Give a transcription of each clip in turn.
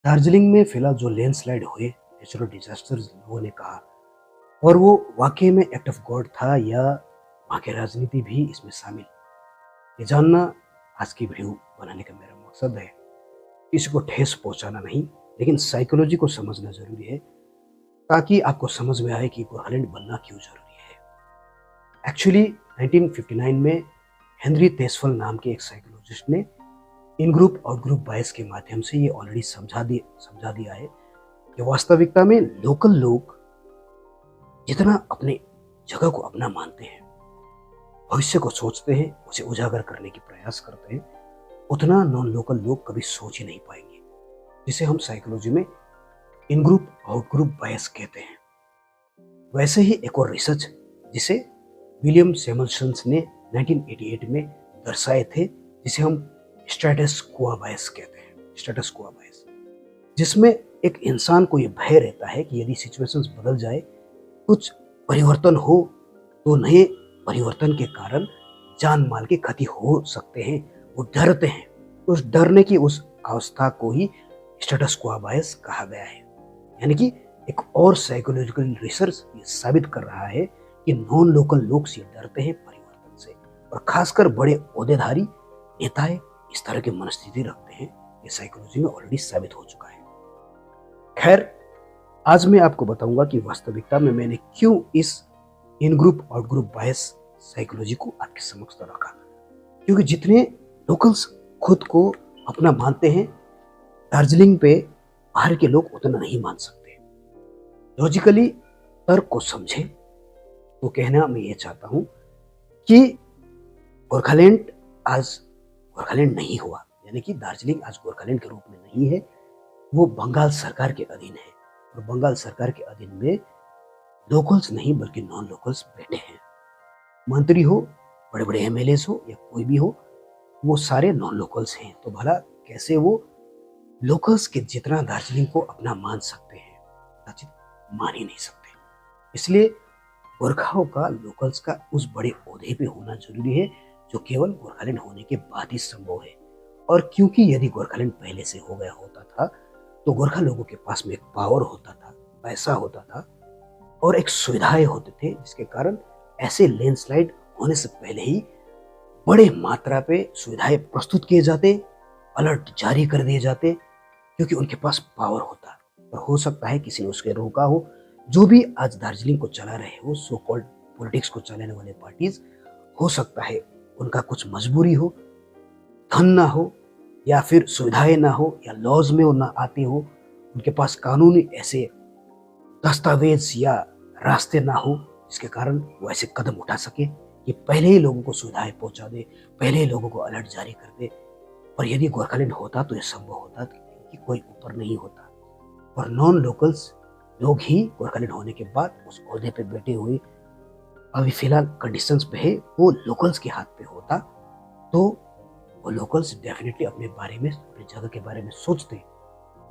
दार्जिलिंग में फिलहाल जो लैंडस्लाइड हुए, नेचुरल डिजास्टर्स लोगों ने कहा, और वो वाकई में एक्ट ऑफ गॉड था या वहाँ की राजनीति भी इसमें शामिल, ये जानना आज की वीडियो बनाने का मेरा मकसद है। किसी को ठेस पहुंचाना नहीं, लेकिन साइकोलॉजी को समझना जरूरी है ताकि आपको समझ में आए कि गोहालैंड बनना क्यों जरूरी है। एक्चुअली 1959 में हेनरी तेसफल नाम के एक साइकोलॉजिस्ट ने इन ग्रुप आउट ग्रुप बायस के माध्यम से ये ऑलरेडी समझा दिया है कि वास्तविकता में लोकल लोग जितना अपने जगह को अपना मानते हैं, भविष्य को सोचते हैं, उसे उजागर करने की प्रयास करते हैं, उतना नॉन लोकल लोग कभी सोच ही नहीं पाएंगे, जिसे हम साइकोलॉजी में इन ग्रुप आउट ग्रुप बायस कहते हैं। वैसे ही एक और रिसर्च जिसे विलियम सैमुएल्सन ने 1988 में दर्शाए थे, जिसे हम स्टेटस क्वो बायस कहते हैं, स्टेटस क्वो बायस, जिसमें एक इंसान को यह भय रहता है कि यदि सिचुएशंस बदल जाए, कुछ परिवर्तन हो, तो नए परिवर्तन के कारण जान माल की क्षति हो सकते हैं। वो डरते हैं। उस डरने की उस अवस्था को ही स्टेटस क्वो बायस कहा गया है। यानी कि एक और साइकोलॉजिकल रिसर्च ये साबित कर रहा है कि नॉन लोकल लोग से डरते हैं परिवर्तन से, और खासकर बड़े ओहदेधारी नेताएं इस तरह की मनस्थिति रखते हैं। ये साइकोलॉजी में ऑलरेडी साबित हो चुका है। खैर, आज मैं आपको बताऊंगा कि वास्तविकता में मैंने क्यों इस इन ग्रुप आउट ग्रुप बायस साइकोलॉजी को आपके समक्ष रखा, क्योंकि जितने लोकल्स खुद को अपना मानते हैं, दार्जिलिंग पे बाहर के लोग उतना नहीं मान सकते। लॉजिकली तर्क को समझे तो कहना मैं ये चाहता हूं कि गोरखालैंड आज गोरखालैंड नहीं हुआ, यानी कि दार्जिलिंग आज गोरखालैंड के रूप में नहीं है। वो बंगाल सरकार के अधीन है, और बंगाल सरकार के अधीन में लोकल्स नहीं बल्कि नॉन लोकल्स बैठे हैं। मंत्री हो, बड़े बड़े एमएलएस हो, या कोई भी हो, वो सारे नॉन लोकल्स हैं। तो भला कैसे वो लोकल्स के जितना दार्जिलिंग को अपना मान सकते हैं? मान ही नहीं सकते। इसलिए गोरखाओं का लोकल्स का उस बड़े ओहदे पे होना जरूरी है जो केवल गोरखालैंड होने के बाद ही संभव है। और क्योंकि यदि गोरखालैंड पहले से हो गया होता था, तो गोरखा लोगों के पास में एक पावर होता था, पैसा होता था, और एक सुविधाएं होते थे, जिसके कारण ऐसे लैंडस्लाइड होने से पहले ही बड़े मात्रा पे सुविधाएं प्रस्तुत किए जाते, अलर्ट जारी कर दिए जाते, क्योंकि उनके पास पावर होता। और हो सकता है किसी ने उसके रोका हो। जो भी आज दार्जिलिंग को चला रहे हो, सो कॉल्ड पॉलिटिक्स को चलाने वाले पार्टीज, हो सकता है उनका कुछ मजबूरी हो, धन ना हो, या फिर सुविधाएं ना हो, या लॉज में वो ना आते हो, उनके पास कानूनी ऐसे दस्तावेज या रास्ते ना हो, जिसके कारण वो ऐसे कदम उठा सके कि पहले ही लोगों को सुविधाएं पहुंचा दे, पहले ही लोगों को अलर्ट जारी कर दे। और यदि गोरखालैंड होता तो यह संभव होता, क्योंकि कोई ऊपर नहीं होता, और नॉन लोकल्स लोग ही गोरखालैंड होने के बाद उस ओहदे पे बैठे हुए अभी फिलहाल कंडीशंस पे है, वो लोकल्स के हाथ पे होता, तो वो लोकल्स डेफिनेटली अपने बारे में, अपनी जगह के बारे में सोचते।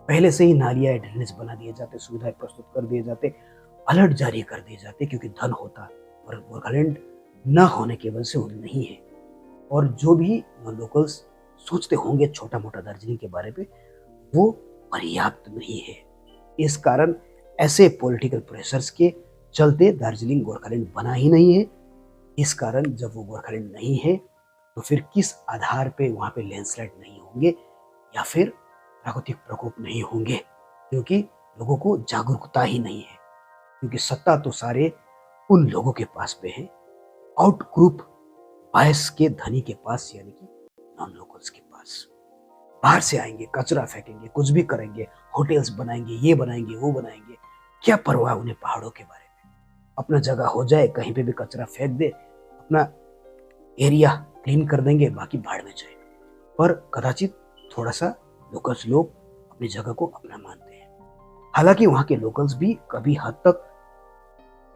पहले से ही नालियां, ड्रेनेज बना दिए जाते, सुविधाएं प्रस्तुत कर दिए जाते, अलर्ट जारी कर दिए जाते, क्योंकि धन होता। और गोरखालैंड न होने की वजह से वो नहीं है। और जो भी लोकल्स सोचते होंगे छोटा मोटा दार्जिलिंग के बारे में, वो पर्याप्त नहीं है। इस कारण ऐसे पॉलिटिकल प्रेशर्स के चलते दार्जिलिंग गोरखालैंड बना ही नहीं है। इस कारण जब वो गोरखालैंड नहीं है, तो फिर किस आधार पे वहां पे लैंडस्लाइड नहीं होंगे, या फिर प्राकृतिक प्रकोप नहीं होंगे? क्योंकि लोगों को जागरूकता ही नहीं है। क्योंकि सत्ता तो सारे उन लोगों के पास पे है, आउट ग्रुप बायस के धनी के पास, यानी कि नॉन लोकल्स के पास। बाहर से आएंगे, कचरा फेंकेंगे, कुछ भी करेंगे, होटल्स बनाएंगे, ये बनाएंगे, वो बनाएंगे, क्या परवाह उन्हें पहाड़ों के बारे में। अपना जगह हो जाए, कहीं पे भी कचरा फेंक दे, अपना एरिया क्लीन कर देंगे, बाकी भाड़ में जाए। पर कदाचित थोड़ा सा लोकल्स लोग अपनी जगह को अपना मानते हैं। हालांकि वहां के लोकल्स भी कभी हद तक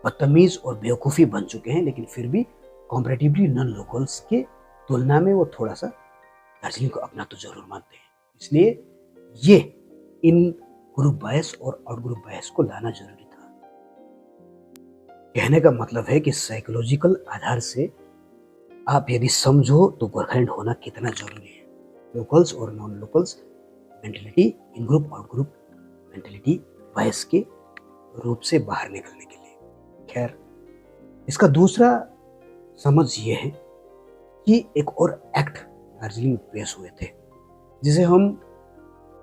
बदतमीज और बेवकूफ़ी बन चुके हैं, लेकिन फिर भी कॉम्परेटिवली नॉन लोकल्स के तुलना में वो थोड़ा सा दार्जिलिंग को अपना तो जरूर मानते हैं। इसलिए ये इन ग्रुप बायस और आउट ग्रुप बायस को लाना जरूरी था। कहने का मतलब है कि साइकोलॉजिकल आधार से आप यदि समझो तो गोरखालैंड होना कितना जरूरी है। लोकल्स और नॉन लोकल्स मेंटेलिटी, इन ग्रुप आउट ग्रुप मेंटेलिटी बायस के रूप से बाहर निकलने के लिए। खैर, इसका दूसरा समझ ये है कि एक और एक्ट दार्जिलिंग में पेश हुए थे जिसे हम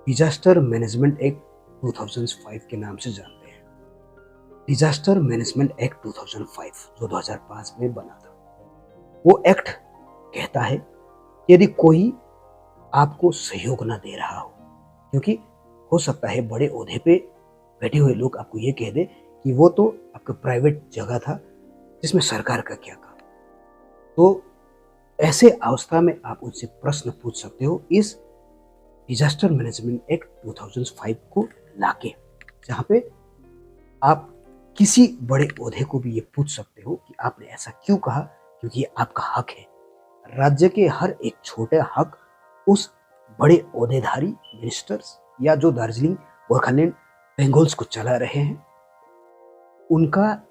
डिजास्टर मैनेजमेंट एक्ट 2005 के नाम से जानते हैं। डिजास्टर मैनेजमेंट एक्ट 2005 जो 2005 में बना था, वो एक्ट कहता है कि यदि कोई आपको सहयोग ना दे रहा हो, क्योंकि हो सकता है बड़े ओहदे पे बैठे हुए लोग आपको ये कह दे कि वो तो आपका प्राइवेट जगह था जिसमें सरकार का क्या काम, तो ऐसे अवस्था में आप उनसे प्रश्न पूछ सकते हो इस डिजास्टर मैनेजमेंट एक्ट 2005 को लाके, जहाँ पे आप किसी बड़े ओहदे को भी ये पूछ सकते हो कि आपने ऐसा क्यों कहा, क्योंकि ये आपका हक है। राज्य के हर एक छोटे हक उस बड़े ओहदेधारी मिनिस्टर्स या जो दार्जिलिंग गोरखालैंड बेंगोल्स को चला रहे हैं, उनका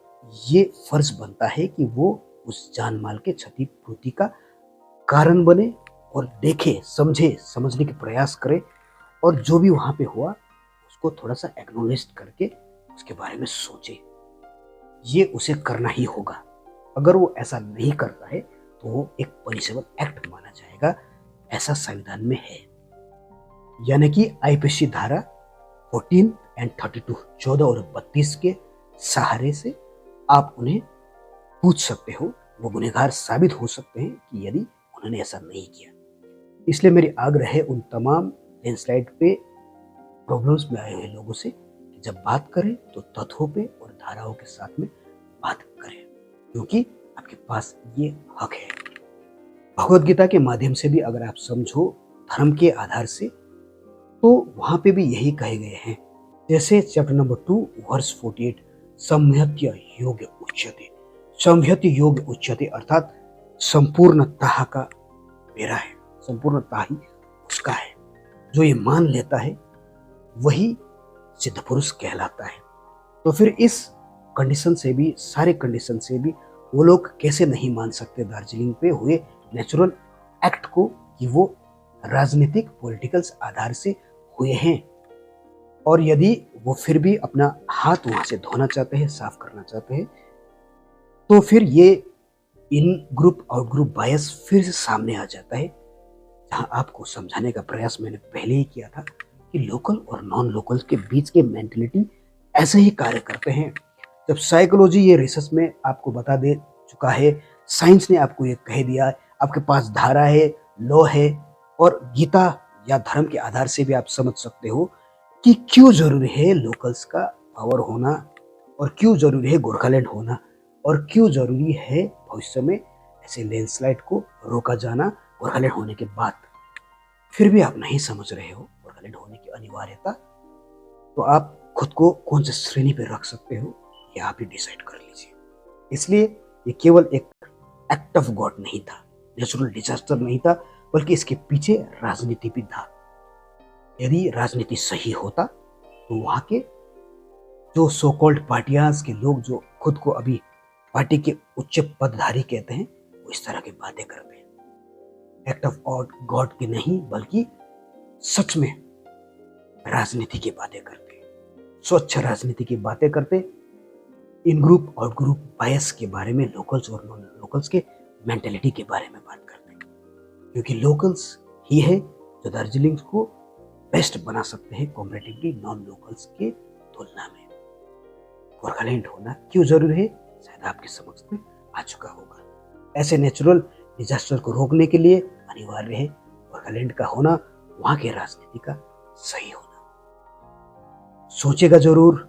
ये फर्ज बनता है कि वो उस जान माल के क्षतिपूर्ति का कारण बने और देखे, समझे, समझने के प्रयास करे और जो भी वहां पे हुआ उसको थोड़ा सा एक्नॉलेज करके उसके बारे में सोचे। ये उसे करना ही होगा। अगर वो ऐसा नहीं करता है तो वो एक पनिशेबल एक्ट माना जाएगा, ऐसा संविधान में है। यानी कि आईपीसी धारा 14 एंड 32, 14 और 32 के सहारे से आप उन्हें पूछ सकते हो, वो गुनहगार साबित हो सकते हैं कि यदि उन्होंने ऐसा नहीं किया। इसलिए मेरी आग्रह है उन तमाम लैंडस्लाइड पे प्रॉब्लम्स में आए हुए लोगों से कि जब बात करें तो तथ्यों पे और धाराओं के साथ में बात करें, क्योंकि आपके पास ये हक है। भगवत गीता के माध्यम से भी अगर आप समझो धर्म के आधार से, तो वहां पे भी यही कहे गए हैं। जैसे चैप्टर नंबर 2 वर्स 48, संहत्य योग उच्यते। संहत्य योग उच्यते अर्थात संपूर्णता का मेरा है, संपूर्णता ही उसका है। जो ये मान लेता है वही सिद्ध पुरुष कहलाता है। तो फिर इस कंडीशन से भी, सारे कंडीशन से भी वो लोग कैसे नहीं मान सकते दार्जिलिंग पे हुए नेचुरल एक्ट को कि वो राजनीतिक पॉलिटिकल्स आधार से हुए हैं। और यदि वो फिर भी अपना हाथ वहां से धोना चाहते हैं, साफ करना चाहते हैं, तो फिर ये इन ग्रुप आउट ग्रुप बायस फिर से सामने आ जाता है। जहां आपको समझाने का प्रयास मैंने पहले ही किया था कि लोकल और नॉन लोकल के बीच के मेंटेलिटी ऐसे ही कार्य करते हैं। जब साइकोलॉजी ये रिसर्च में आपको बता दे चुका है, साइंस ने आपको ये कह दिया, आपके पास धारा है, लॉ है और गीता या धर्म के आधार से भी आप समझ सकते हो कि क्यों जरूरी है लोकल्स का पावर होना और क्यों जरूरी है गोरखालैंड होना और क्यों जरूरी है भविष्य में ऐसे लैंडस्लाइड को रोका जाना गोरखालैंड होने के बाद। फिर भी आप नहीं समझ रहे हो गोरखालैंड होने की अनिवार्यता, तो आप खुद को कौन से श्रेणी पे रख सकते हो ये आप ही डिसाइड कर लीजिए। इसलिए ये केवल एक एक्ट ऑफ गॉड नहीं था, नेचुरल डिजास्टर नहीं था, बल्कि इसके पीछे राजनीति भी था। यदि राजनीति सही होता तो वहां के जो सो कॉल्ड पार्टियां के लोग जो खुद को अभी पार्टी के उच्च पदधारी कहते हैं, वो इस तरह की बातें करते हैं। एक्ट ऑफ गॉड की नहीं, बल्कि सच में राजनीति की बातें करते, स्वच्छ राजनीति की बातें करते, इन ग्रुप और ग्रुप बायस के बारे में, लोकल्स और नॉन लोकल्स के मेंटेलिटी के बारे में बात करते हैं। क्योंकि लोकल्स ही है जो दार्जिलिंग को बेस्ट बना सकते हैं कॉम्पैरेटिवली नॉन लोकल्स के तुलना में। गोरखालैंड होना क्यों जरूरी है, शायद आपकी समझ में आ चुका होगा। ऐसे नेचुरल डिजास्टर को रोकने के लिए अनिवार्य है गोरखालैंड का होना, वहां के राजनीति का सही होना। सोचेगा जरूर,